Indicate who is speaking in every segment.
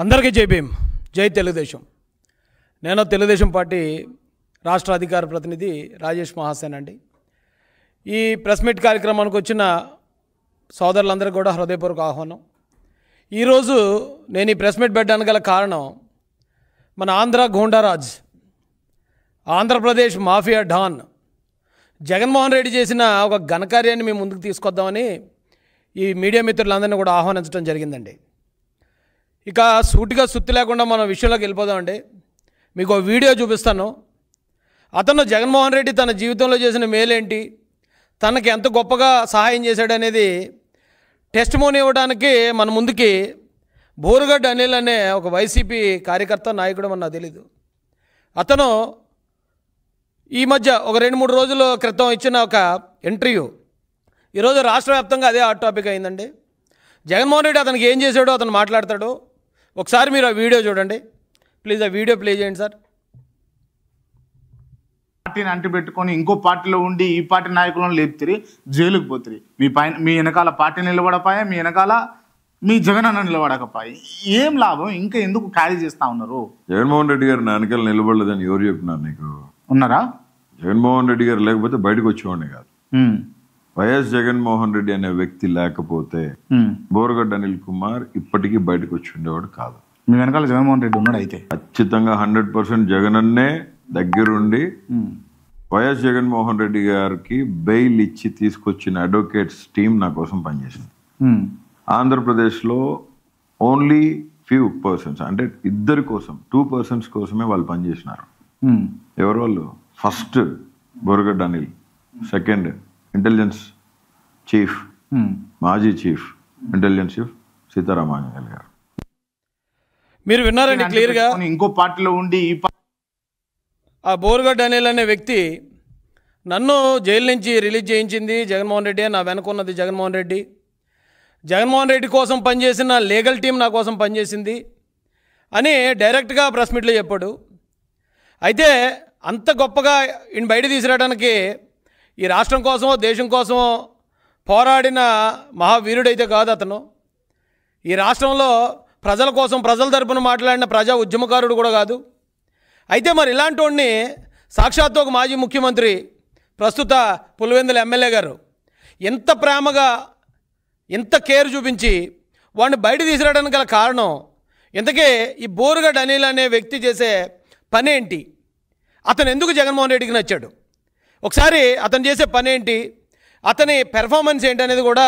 Speaker 1: అందరికీ జై భీమ్, జై తెలుగుదేశం. నేను తెలుగుదేశం పార్టీ రాష్ట్ర అధికార ప్రతినిధి రాజేష్ మహాసేన్ అండి. ఈ ప్రెస్ మీట్ కార్యక్రమానికి వచ్చిన సోదరులందరికీ కూడా హృదయపూర్వక ఆహ్వానం. ఈరోజు నేను ఈ ప్రెస్ మీట్ పెట్టడానికి గల కారణం, మన ఆంధ్ర గూండారాజ్, ఆంధ్రప్రదేశ్ మాఫియా డాన్ జగన్మోహన్ రెడ్డి చేసిన ఒక ఘనకార్యాన్ని మేము ముందుకు తీసుకొద్దామని ఈ మీడియా మిత్రులందరినీ కూడా ఆహ్వానించడం జరిగిందండి. ఇక సూటిగా సుత్తి లేకుండా మనం విషయంలోకి వెళ్ళిపోదామండి. మీకు ఒక వీడియో చూపిస్తాను. అతను జగన్మోహన్ రెడ్డి తన జీవితంలో చేసిన మేలేంటి, తనకి ఎంత గొప్పగా సహాయం చేశాడనేది టెస్టిమోనీ ఇవ్వడానికి మన ముందుకి బోరుగడ్డ అనిల్ అనే ఒక వైసీపీ కార్యకర్త, నాయకుడు నాకు తెలీదు. అతను ఈ మధ్య ఒక 2-3 రోజుల క్రితం ఇచ్చిన ఒక ఇంటర్వ్యూ ఈరోజు రాష్ట్ర వ్యాప్తంగా అదే హాట్ టాపిక్ అయిందండి. జగన్మోహన్ రెడ్డి అతనికి ఏం చేశాడో అతను మాట్లాడతాడు. ఒకసారి మీరు ఆ వీడియో చూడండి ప్లీజ్. ఆ వీడియో ప్లే చేయండి సార్.
Speaker 2: పార్టీని అంటిపెట్టుకొని ఇంకో పార్టీలో ఉండి ఈ పార్టీ నాయకులను లేపుతారు, జైలుకు పోతారు. మీ వెనకాల పార్టీ నిలబడపాయా, మీ వెనకాల మీ జగన్ అన్న నిలబడకపోయి ఏం లాభం? ఇంకా ఎందుకు ఖాళీ చేస్తా ఉన్నారు?
Speaker 3: జగన్మోహన్ రెడ్డి గారు నా వెనకాల నిలబడలేదని ఎవరు చెప్పినారు నీకు?
Speaker 2: ఉన్నారా?
Speaker 3: జగన్మోహన్ రెడ్డి గారు లేకపోతే బయటకు వచ్చేవాడిని కాదు. వైఎస్ జగన్మోహన్ రెడ్డి అనే వ్యక్తి లేకపోతే బోరుగడ్డ అనిల్ కుమార్ ఇప్పటికీ బయటకు వచ్చి ఉండేవాడు కాదు.
Speaker 2: మీ వెనకాల జగన్మోహన్ రెడ్డి ఉన్నాడు. అయితే
Speaker 3: ఖచ్చితంగా 100% జగనన్నే దగ్గరుండి వైఎస్ జగన్మోహన్ రెడ్డి గారికి బెయిల్ ఇచ్చి తీసుకొచ్చిన అడ్వకేట్స్ టీం నా కోసం పనిచేసింది. ఆంధ్రప్రదేశ్లో ఓన్లీ ఫ్యూ పర్సన్స్, అంటే ఇద్దరి కోసం, 2 persons కోసమే వాళ్ళు పనిచేసినారు. ఎవరు వాళ్ళు? First Borugadda Anil, second intelligence chief, మాజీ చీఫ్ ఇంటెలిజెన్స్ చీఫ్ సీతారామాంజనేయులు గారు.
Speaker 1: మీరు విన్నారండి క్లియర్గా.
Speaker 2: ఇంకో పార్టీలో ఉండి
Speaker 1: ఆ బోరుగడ్డ అనిల్ అనే వ్యక్తి నన్ను జైలు నుంచి రిలీజ్ చేయించింది జగన్మోహన్ రెడ్డి, నా వెనుకున్నది జగన్మోహన్ రెడ్డి, జగన్మోహన్ రెడ్డి కోసం పనిచేసిన లీగల్ టీం నా కోసం పనిచేసింది అని డైరెక్ట్గా ప్రెస్ మీట్లో చెప్పాడు. అయితే అంత గొప్పగా ఈయన బయట తీసుకురావడానికి ఈ రాష్ట్రం కోసమో దేశం కోసమో పోరాడిన మహావీరుడైతే కాదు అతను. ఈ రాష్ట్రంలో ప్రజల కోసం, ప్రజల తరపున మాట్లాడిన ప్రజా ఉద్యమకారుడు కూడా కాదు. అయితే మరి ఇలాంటి వాడిని సాక్షాత్తు ఒక మాజీ ముఖ్యమంత్రి, ప్రస్తుత పులివెందుల ఎమ్మెల్యే గారు ఎంత ప్రేమగా, ఎంత కేర్ చూపించి వాడిని బయట తీసుకురావడానికి గల కారణం, ఇంతకీ ఈ బోరుగడ్డ అనిల్ అనే వ్యక్తి చేసే పని ఏంటి, అతను ఎందుకు జగన్మోహన్ రెడ్డికి నచ్చాడు, ఒకసారి అతను చేసే పని ఏంటి, అతని పెర్ఫార్మెన్స్ ఏంటి అనేది కూడా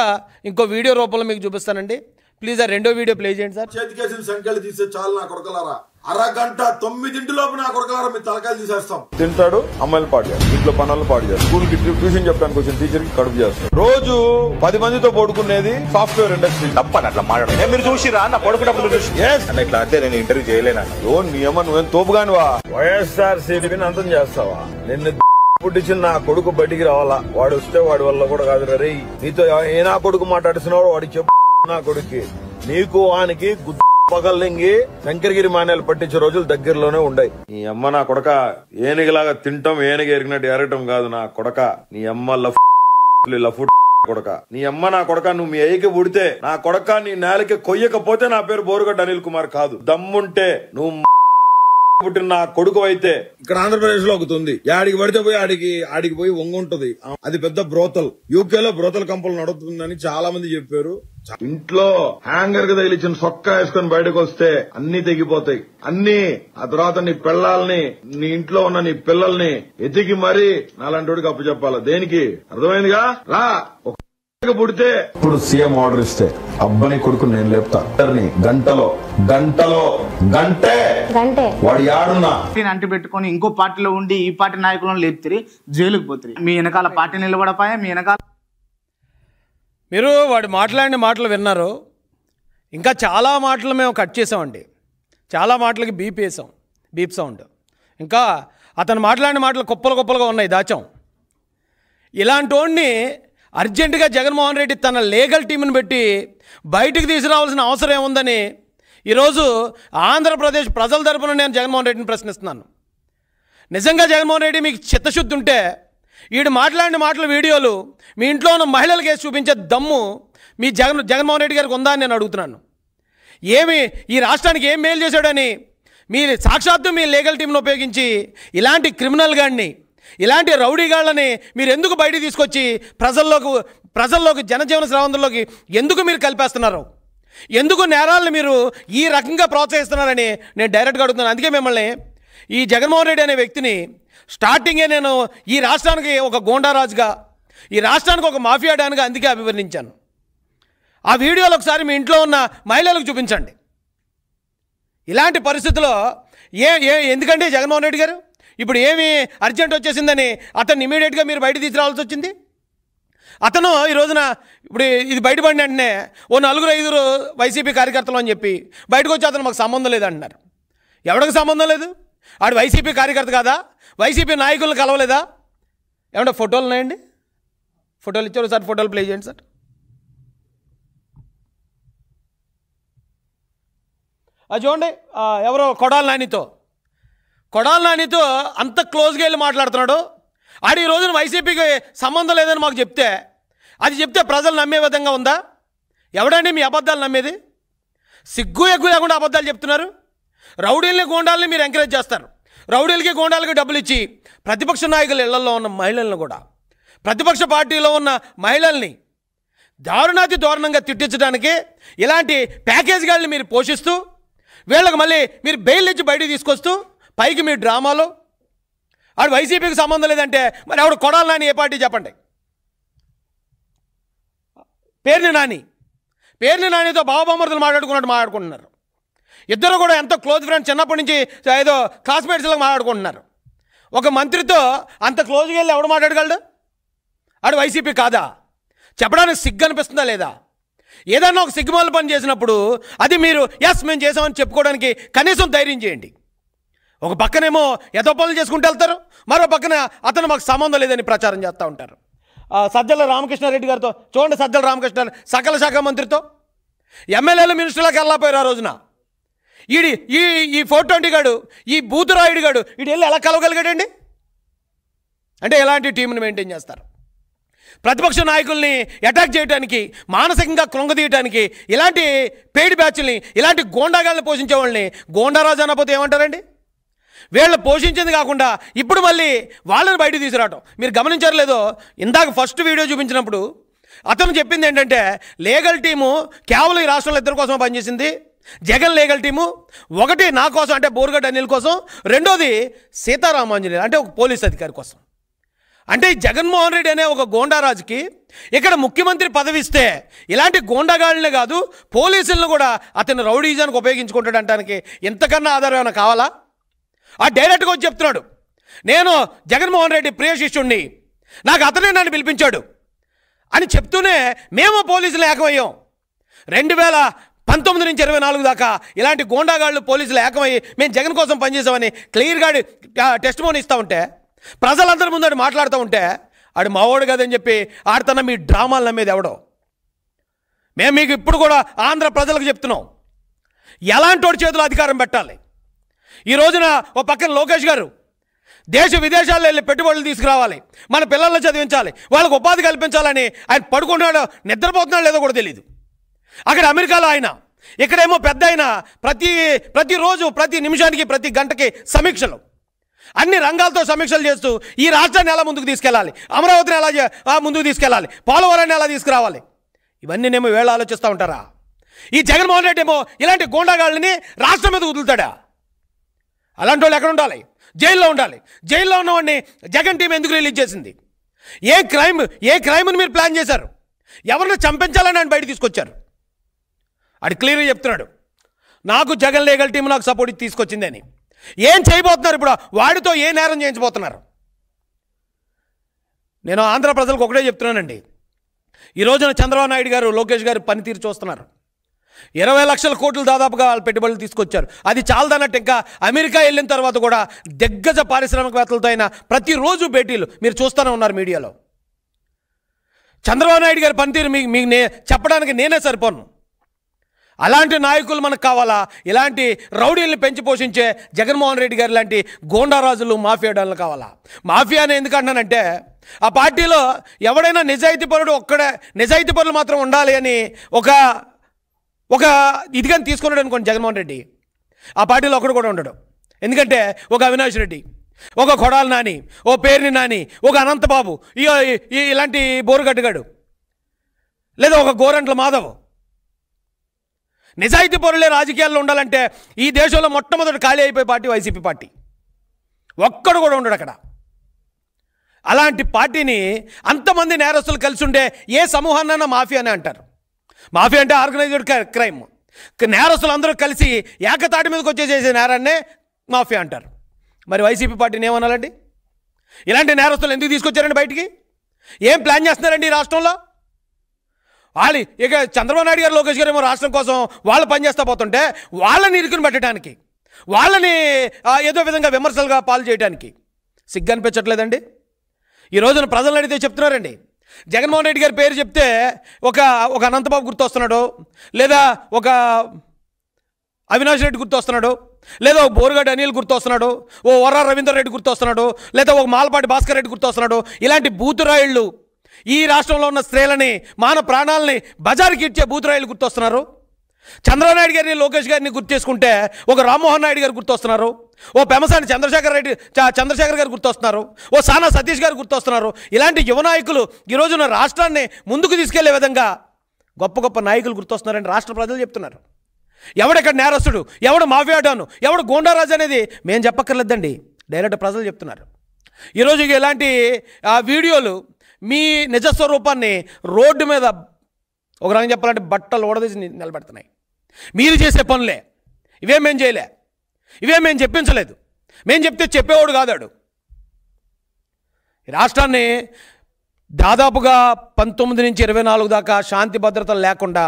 Speaker 1: ఇంకో వీడియో రూపంలో మీకు చూపిస్తానండి. ప్లీజ్ ఆ రెండో వీడియో ప్లే చేయండి సార్.
Speaker 4: చేతికేసిన సంఖ్యలు తీసే చాలు నా కొడకలారా, అరగంట 9 నా కొడకలారా మీ తలకాయలు తీసేస్తాం.
Speaker 5: తింటాడు, అమ్మాయిలు పాడు చేస్తాడు, ఇంట్లో పనులు పాడు చేస్తాడు, స్కూల్ కి ట్యూషన్ చెప్పడానికి వచ్చిన టీచర్ కి కడుపు చేస్తాడు, రోజు 10 మందితో పడుకునేది సాఫ్ట్వేర్ ఇండస్ట్రీ. తప్పని అట్లా మాట్లాడు. మీరు చూసిరా నా పడుకున్నప్పుడు చూసి ఇట్లా అంటే నేను ఇంటర్వ్యూ చేయలేనా? నీ అమ్మ నువ్వేం తోపుగానివా? వైఎస్ఆర్ సిపిని అంతం చేస్తావా? నిన్ను పుట్టించిన నా కొడుకు బయటికి రావాలా, వాడు వస్తే వాడి వల్ల కూడా కాదు రే. నీతో ఏ నా కొడుకు మాట్లాడుతున్నాడో వాడికి చెప్పు. నా కొడుక్కి నీకు వానికి పగల్లింగి శంకరగిరి మాన్యాలు పట్టించే రోజులు దగ్గరలోనే ఉన్నాయి. నీ అమ్మ నా కొడక ఏనుగులాగా తింటాం, ఏనుగు ఎరిగినట్టు ఎరగటం కాదు నా కొడక. నీ అమ్మ లఫ్ కొడక, నీ అమ్మ నా కొడక, నువ్వు మీ అయ్యకి పుడితే నా కొడక నీ నేలకి కొయ్యకపోతే నా పేరు బోరుగడ్డ అనిల్ కుమార్ కాదు. దమ్ముంటే నువ్వు పుట్టిన నా కొడుకు అయితే ఇక్కడ ఆంధ్రప్రదేశ్ లో ఒకటి ఆడికి పడితే పోయి ఆడికి పోయి వంగుంటది. అది పెద్ద బ్రోతల్. యూకేలో బ్రోతల్ కంపెనీ నడుతుందని చాలా మంది చెప్పారు. ఇంట్లో హ్యాంగర్ కి తగిలిచ్చిన సొక్క వేసుకొని బయటకు వస్తే అన్ని తెగిపోతాయి. అన్ని ఆ తర్వాత నీ పిల్లల్ని, నీ ఇంట్లో ఉన్న నీ పిల్లల్ని ఎతికి మరీ నాలాంటి అప్పు చెప్పాలి. దేనికి? అర్థమైందిగా? రా పుడితే ఇప్పుడు సీఎం ఆర్డర్ ఇస్తే అబ్బని కొడుకు నేను లేపుతా. గంటే వాడు యాడున్నా
Speaker 2: అంటిపెట్టుకొని ఇంకో పార్టీలో ఉండి ఈ పార్టీ నాయకులను లేపుతారు, జైలుకు పోతారు. మీ వెనకాల పార్టీ నిలబడపాయా, మీ వెనకాల.
Speaker 1: మీరు వాడు మాట్లాడిన మాటలు విన్నారు. ఇంకా చాలా మాటలు మేము కట్ చేసామండి. చాలా మాటలకి బీప్ వేసాం, బీప్ సౌండ్. ఇంకా అతను మాట్లాడిన మాటలు కుప్పలుగా ఉన్నాయి, దాచాం. ఇలాంటి వాడిని అర్జెంటుగా జగన్మోహన్ రెడ్డి తన లీగల్ టీంని పెట్టి బయటికి తీసుకురావాల్సిన అవసరం ఏముందని ఈరోజు ఆంధ్రప్రదేశ్ ప్రజల తరపున నేను జగన్మోహన్ రెడ్డిని ప్రశ్నిస్తున్నాను. నిజంగా జగన్మోహన్ రెడ్డి మీకు చిత్తశుద్ధి ఉంటే వీడు మాట్లాడిన మాటల వీడియోలు మీ ఇంట్లో ఉన్న మహిళలకు వేసి చూపించే దమ్ము మీ జగన్మోహన్ రెడ్డి గారికి ఉందా అని నేను అడుగుతున్నాను. ఏమి ఈ రాష్ట్రానికి ఏం మేలు చేశాడని మీరు సాక్షాత్తు మీ లీగల్ టీంను ఉపయోగించి ఇలాంటి క్రిమినల్ గాడిని, ఇలాంటి రౌడీగాళ్ళని మీరు ఎందుకు బయటికి తీసుకొచ్చి ప్రజల్లోకి జనజీవన స్రవంతుల్లోకి ఎందుకు మీరు కలిపేస్తున్నారు? ఎందుకు నేరాలను మీరు ఈ రకంగా ప్రోత్సహిస్తున్నారని నేను డైరెక్ట్గా అడుగుతున్నాను. అందుకే మిమ్మల్ని ఈ జగన్మోహన్ రెడ్డి అనే వ్యక్తిని స్టార్టింగే నేను ఈ రాష్ట్రానికి ఒక గోండారాజుగా, ఈ రాష్ట్రానికి ఒక మాఫియా డాన్గా అందుకే అభివర్ణించాను. ఆ వీడియోలు ఒకసారి మీ ఇంట్లో ఉన్న మహిళలకు చూపించండి. ఇలాంటి పరిస్థితుల్లో ఎందుకంటే జగన్మోహన్ రెడ్డి గారు ఇప్పుడు ఏమి అర్జెంట్ వచ్చేసిందని అతన్ని ఇమీడియట్గా మీరు బయట తీసుకురావాల్సి వచ్చింది. అతను ఈ రోజున ఇప్పుడు ఇది బయటపడిన వెంటనే ఓ 4-5 వైసీపీ కార్యకర్తలు అని చెప్పి బయటకు వచ్చి అతను మాకు సంబంధం లేదంటున్నారు. ఎవరికి సంబంధం లేదు? ఆడు వైసీపీ కార్యకర్త కాదా? వైసీపీ నాయకులను కలవలేదా? ఏమంటే ఫోటోలు ఉన్నాయండి? ఫోటోలు ఇచ్చారు సార్, ఫోటోలు ప్లే చేయండి సార్. అది చూడండి, ఎవరో కొడాలి నానితో అంత క్లోజ్గా వెళ్ళి మాట్లాడుతున్నాడు. ఆడు ఈ రోజున వైసీపీకి సంబంధం లేదని మాకు చెప్తే ప్రజలు నమ్మే విధంగా ఉందా? ఎవడండి మీ అబద్ధాలు నమ్మేది? సిగ్గు ఎగ్గు లేకుండా అబద్ధాలు చెప్తున్నారు. రౌడీల్ని గోండాలని మీరు ఎంకరేజ్ చేస్తారు. రౌడీలకి గోండాలకి డబ్బులు ఇచ్చి ప్రతిపక్ష నాయకుల ఇళ్లలో ఉన్న మహిళలను కూడా, ప్రతిపక్ష పార్టీలో ఉన్న మహిళల్ని దారుణాతి దారుణంగా తిట్టించడానికి ఇలాంటి ప్యాకేజీగాళ్ళని మీరు పోషిస్తూ వీళ్ళకి మళ్ళీ మీరు బెయిల్ ఇచ్చి బయటికి తీసుకొస్తూ పైకి మీ డ్రామాలో ఆడు వైసీపీకి సంబంధం లేదంటే మరి ఆవిడ కొడాలి నాని ఏ పార్టీ చెప్పండి? పేర్ని నానితో బావబామర్దులు మాట్లాడుకుంటున్నారు. ఇద్దరు కూడా ఎంతో క్లోజ్ ఫ్రెండ్స్, చిన్నప్పటి నుంచి ఏదో క్లాస్మేట్స్లో మాట్లాడుకుంటున్నారు. ఒక మంత్రితో అంత క్లోజ్గా వెళ్ళి ఎవడు మాట్లాడగలడు? ఆడు వైసీపీ కాదా? చెప్పడానికి సిగ్గు అనిపిస్తుందా లేదా? ఏదన్నా ఒక సిగ్గుమాల పని చేసినప్పుడు అది మీరు మేము చేసామని చెప్పుకోవడానికి కనీసం ధైర్యం చేయండి. ఒక పక్కనేమో ఎదో పనులు చేసుకుంటూ వెళ్తారు, మరో పక్కన అతను మాకు సంబంధం లేదని ప్రచారం చేస్తూ ఉంటారు. సజ్జల రామకృష్ణారెడ్డి గారితో చూడండి, సజ్జల రామకృష్ణ సకల శాఖ మంత్రితో ఎమ్మెల్యేలు మినిస్టర్లకు వెళ్ళకపోయారు ఆ రోజున. ఈ 420 గాడు, ఈ బూతురాయుడు గాడు వీడు వెళ్ళి ఎలా కలవగలిగాడండి? అంటే ఎలాంటి టీంని మెయింటైన్ చేస్తారు? ప్రతిపక్ష నాయకుల్ని అటాక్ చేయడానికి, మానసికంగా కృంగదీయడానికి ఇలాంటి పేడి బ్యాచ్ల్ని, ఇలాంటి గోండాగాళ్ళని పోషించే వాళ్ళని గోండారాజు అనకపోతే ఏమంటారండి? వీళ్ళు పోషించింది కాకుండా ఇప్పుడు మళ్ళీ వాళ్ళని బయటకు తీసుకురావటం మీరు గమనించారు లేదో? ఇందాక ఫస్ట్ వీడియో చూపించినప్పుడు అతను చెప్పింది ఏంటంటే లీగల్ టీము కేవలం ఈ రాష్ట్రంలో ఇద్దరి కోసం పనిచేసింది. జగన్ లీగల్ టీము ఒకటి నా కోసం అంటే బోరుగడ్డ అనిల్ కోసం, రెండోది సీతారామాంజనేయులు అంటే ఒక పోలీస్ అధికారి కోసం. అంటే జగన్మోహన్ రెడ్డి అనే ఒక గోండారాజుకి ఇక్కడ ముఖ్యమంత్రి పదవి ఇస్తే ఇలాంటి గోండాగాళ్ళనే కాదు పోలీసులను కూడా అతను రౌడీజానికి ఉపయోగించుకుంటాడు అంటానికి ఇంతకన్నా ఆధారం ఏమైనా కావాలా? ఆ డైరెక్ట్గా వచ్చి చెప్తున్నాడు, నేను జగన్మోహన్ రెడ్డి ప్రియ శిష్యుణ్ణి, నాకు అతనే నన్ను పిలిపించాడు అని చెప్తూనే మేము పోలీసులు ఏకమయ్యాం. 2019 నుంచి 24 దాకా ఇలాంటి గోండాగాళ్ళు పోలీసులు ఏకమయ్యి మేము జగన్ కోసం పనిచేసామని క్లియర్గా టెస్టిమోనీ ఇస్తూ ఉంటే, ప్రజలందరి ముందు మాట్లాడుతూ ఉంటే ఆడు మావోడు కదని చెప్పి ఆడుతున్న మీ డ్రామాలు నమ్మేది ఎవడో? మేము మీకు ఇప్పుడు కూడా ఆంధ్ర ప్రజలకు చెప్తున్నాం, ఎలాంటి వాడి చేతిలో అధికారం పెట్టాలి. ఈ రోజున ఓ పక్కన లోకేష్ గారు దేశ విదేశాల్లో వెళ్ళి పెట్టుబడులు తీసుకురావాలి, మన పిల్లల్ని చదివించాలి, వాళ్ళకు ఉపాధి కల్పించాలని ఆయన పడుకుంటున్నాడో నిద్రపోతున్నాడో లేదో కూడా తెలియదు. అక్కడ అమెరికాలో ఆయన, ఇక్కడేమో పెద్ద ఆయన ప్రతిరోజు ప్రతి నిమిషానికి ప్రతి గంటకి సమీక్షలు, అన్ని రంగాలతో సమీక్షలు చేస్తూ ఈ రాష్ట్రాన్ని ఎలా ముందుకు తీసుకెళ్ళాలి, అమరావతిని ఎలా ముందుకు తీసుకెళ్ళాలి, పోలవరాన్ని ఎలా తీసుకురావాలి, ఇవన్నీనేమో వీళ్ళు ఆలోచిస్తూ ఉంటారా? ఈ జగన్మోహన్ రెడ్డి ఏమో ఇలాంటి గోండాగాళ్ళని రాష్ట్రం మీద వదులుతాడా? అలాంటి వాళ్ళు ఎక్కడ ఉండాలి? జైల్లో ఉండాలి. జైల్లో ఉన్నవాడిని జగన్ టీం ఎందుకు రిలీజ్ చేసింది? ఏ క్రైమ్ని మీరు ప్లాన్ చేశారు? ఎవరిని చంపించాలని ఆయన బయట తీసుకొచ్చారు? అది క్లియర్గా చెప్తున్నాడు, నాకు జగన్ లీగల్ టీం నాకు సపోర్ట్ తీసుకొచ్చింది అని. ఏం చేయబోతున్నారు ఇప్పుడు? వాడితో ఏ నేరం చేయించబోతున్నారు? నేను ఆంధ్ర ప్రజలకు ఒకటే చెప్తున్నానండి, ఈ రోజున చంద్రబాబు నాయుడు గారు లోకేష్ గారు పనితీరు చూస్తున్నారు. 20 లక్షల కోట్లు దాదాపుగా వాళ్ళు పెట్టుబడులు తీసుకొచ్చారు. అది చాలదన్నట్టు ఇంకా అమెరికా వెళ్ళిన తర్వాత కూడా దిగ్గజ పారిశ్రామికవేత్తలతో అయినా ప్రతిరోజు భేటీలు మీరు చూస్తూనే ఉన్నారు మీడియాలో. చంద్రబాబు నాయుడు గారి పనితీరు మీకు చెప్పడానికి నేనే సరిపోను. అలాంటి నాయకులు మనకు కావాలా? ఇలాంటి రౌడీల్ని పెంచి పోషించే జగన్మోహన్ రెడ్డి గారు లాంటి గోండారాజులు, మాఫియా డాన్లు కావాలా? మాఫియా అని ఎందుకు అంటానంటే, ఆ పార్టీలో ఎవడైనా నిజాయితీ పరులు మాత్రం ఉండాలి అని ఒక ఇది కానీ తీసుకున్నాడు అనుకోండి జగన్మోహన్ రెడ్డి, ఆ పార్టీలో ఒకడు కూడా ఉండడు. ఎందుకంటే ఒక అవినాష్ రెడ్డి, ఒక కొడాల నాని, ఓ పేర్ని నాని, ఒక అనంతబాబు, ఇలాంటి బోరుగట్టుగాడు, లేదా ఒక గోరంట్ల మాధవ్. నిజాయితీ పరులే రాజకీయాల్లో ఉండాలంటే ఈ దేశంలో మొట్టమొదటి ఖాళీ అయిపోయే పార్టీ వైసీపీ పార్టీ. ఒక్కడు కూడా ఉండడు అక్కడ. అలాంటి పార్టీని అంతమంది నేరస్తులు కలిసి ఉండే ఏ సమూహాన్నైనా మాఫియా అని అంటారు. మాఫియా అంటే ఆర్గనైజ్డ్ క్రైమ్. నేరస్తులు అందరూ కలిసి ఏకతాటి మీదకి వచ్చే చేసే నేరాన్నే మాఫియా అంటారు. మరి వైసీపీ పార్టీని ఏమనాలండి? ఇలాంటి నేరస్తులు ఎందుకు తీసుకొచ్చారండి బయటికి? ఏం ప్లాన్ చేస్తున్నారండి ఈ రాష్ట్రంలో? వాళ్ళు ఇక చంద్రబాబు నాయుడు గారు, లోకేష్ గారు ఏమో రాష్ట్రం కోసం వాళ్ళు పనిచేస్తూ పోతుంటే వాళ్ళని ఇరుకుని పెట్టడానికి, వాళ్ళని ఏదో విధంగా విమర్శలుగా పాలు చేయడానికి సిగ్గు అనిపించట్లేదండి? ఈ రోజున ప్రజలను అడిగితే చెప్తున్నారండి, జగన్మోహన్ రెడ్డి గారి పేరు చెప్తే ఒక అనంతబాబు గుర్తొస్తున్నాడు, లేదా ఒక అవినాష్ రెడ్డి గుర్తొస్తున్నాడు, లేదా ఒక బోరుగడ్డ అనిల్ గుర్తొస్తున్నాడు, ఓ వర్రా రవీందర్ రెడ్డి గుర్తొస్తున్నాడు, లేదా ఒక మాలపాటి భాస్కర్ రెడ్డి గుర్తొస్తున్నాడు. ఇలాంటి బూతురాయిళ్ళు ఈ రాష్ట్రంలో ఉన్న స్త్రీలని, మాన ప్రాణాలని బజారుకి ఇచ్చే బూతురాయిలు గుర్తొస్తున్నారు. చంద్రబాబు నాయుడు గారిని, లోకేష్ గారిని గుర్తు చేసుకుంటే ఒక రామ్మోహన్ నాయుడు గారు గుర్తొస్తున్నారు, ఓ పెమసాని చంద్రశేఖర్ గారు గుర్తొస్తున్నారు, ఓ సానా సతీష్ గారు గుర్తొస్తున్నారు. ఇలాంటి యువ నాయకులు ఈ రోజున రాష్ట్రాన్ని ముందుకు తీసుకెళ్లే విధంగా గొప్ప గొప్ప నాయకులు గుర్తొస్తున్నారని రాష్ట్ర ప్రజలు చెప్తున్నారు. ఎవడెక్కడ నేరస్తుడు, ఎవడు మాఫియాడాను, ఎవడు గోండారాజు అనేది మేము చెప్పక్కర్లేదండి, డైరెక్ట్ ప్రజలు చెప్తున్నారు. ఈరోజు ఇలాంటి వీడియోలు మీ నిజస్వరూపాన్ని రోడ్డు మీద ఒక రకంగా చెప్పాలంటే బట్టలు ఓడదీసి నిలబెడుతున్నాయి. మీరు చేసే పనులే ఇవేం మేము చేయలే, ఇవేం మేము చెప్పించలేదు, మేము చెప్తే చెప్పేవాడు కాదాడు. ఈ రాష్ట్రాన్ని దాదాపుగా 19 నుంచి 24 దాకా శాంతి భద్రతలు లేకుండా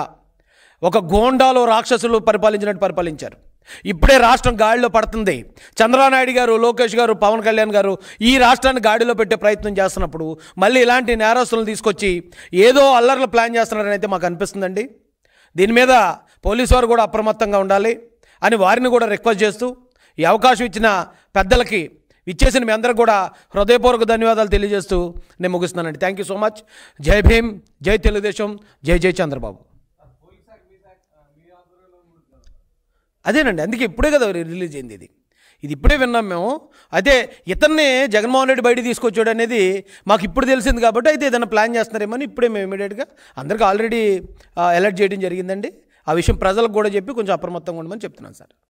Speaker 1: ఒక గోండాలో రాక్షసులు పరిపాలించినట్టు పరిపాలించారు. ఇప్పుడే రాష్ట్రం గాడిలో పడుతుంది. చంద్రబాబు నాయుడు గారు, లోకేష్ గారు, పవన్ కళ్యాణ్ గారు ఈ రాష్ట్రాన్ని గాడిలో పెట్టే ప్రయత్నం చేస్తున్నప్పుడు మళ్ళీ ఇలాంటి నేరస్తులను తీసుకొచ్చి ఏదో అల్లర్లు ప్లాన్ చేస్తున్నారని అయితే మాకు అనిపిస్తుందండి. దీని మీద పోలీసు వారు కూడా అప్రమత్తంగా ఉండాలి అని వారిని కూడా రిక్వెస్ట్ చేస్తూ, ఈ అవకాశం ఇచ్చిన పెద్దలకి, ఇచ్చేసిన మీ అందరికి కూడా హృదయపూర్వక ధన్యవాదాలు తెలియజేస్తూ నేను ముగిస్తున్నానండి. Thank you so much. జై భీమ్, జై తెలుగుదేశం, జై జై చంద్రబాబు. అదేనండి, అందుకే ఇప్పుడే కదా రిలీజ్ అయింది. ఇది ఇప్పుడే విన్నాం మేము. అయితే ఇతన్ని జగన్మోహన్ రెడ్డి బయట తీసుకొచ్చాడు అనేది మాకు ఇప్పుడు తెలిసింది కాబట్టి అయితే ఏదైనా ప్లాన్ చేస్తున్నారేమో అని ఇప్పుడే మేము ఇమీడియట్గా అందరికీ ఆల్రెడీ అలర్ట్ చేయడం జరిగిందండి. ఆ విషయం ప్రజలకు కూడా చెప్పి కొంచెం అప్రమత్తంగా ఉండమని చెప్తున్నాను సార్.